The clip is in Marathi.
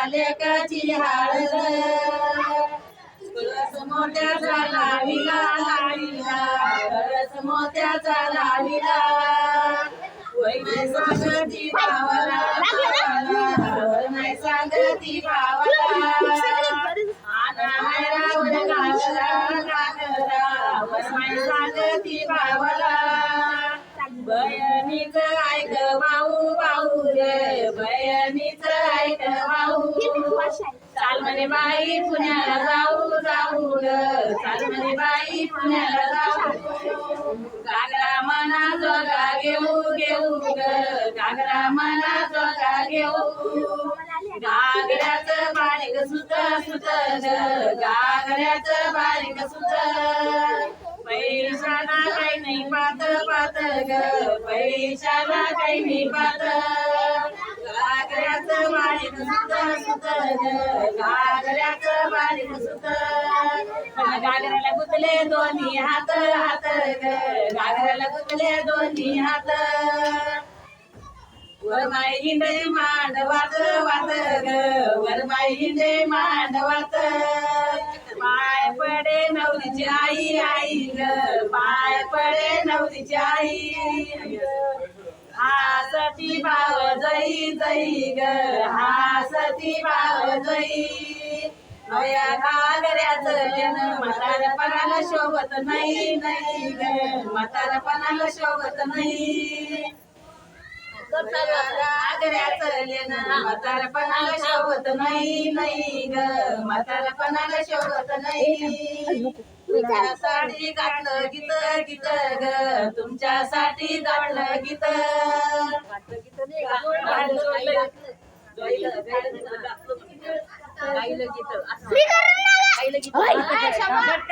लेकाची हळद तुळस मोत्याचा लाविला लाविला तुळस मोत्याचा लाविला वय नाही सांगती भावाला वर नाही सांगती भावाला आना हाय रावण घागरा घागरा वर नाही सांगती भावाला बयनीच ऐक भाऊ भाऊ रे बयनीच ऐक भाऊ चाल म्हणे बाई पुण्याला जाऊ जाऊ ग चाल म्हणे बाई पुण्याला जाऊ घागरा मना जोगा घेऊ घेऊ ग घागरा मना जोगा घेऊ घागऱ्याचं बारीक सुत सुत ग घागऱ्याचं बारीक सुत पैशाला काही नाही पात पात ग पैशाला काही नाही पात घागऱ्याचं बारीक सुत सुत ग घागऱ्याचं बारीक सुत घागऱ्याला गुतले दोन्ही हात हात ग घागऱ्याला गुतले दोन्ही हात वरमाई हिंडे मांडवात वात ग वरमाई हिंडे मांडवात पाय पडे नवरीची आई आई ग पाय पडे नवरीची आई हासती भाव जई जई ग हासती भाव जई अया घागऱ्याचं लेणं म्हातारपणाला शोभत नाही नाही ग म्हातारपणाला शोभत नाही घागऱ्याचं लेणं म्हातारपणाला शोभत नाही नाही ग म्हातारपणाला शोभत नाही तुमच्यासाठी गाठलं गीत गीत ग तुमच्यासाठी गाठलं गीत गायलं गीत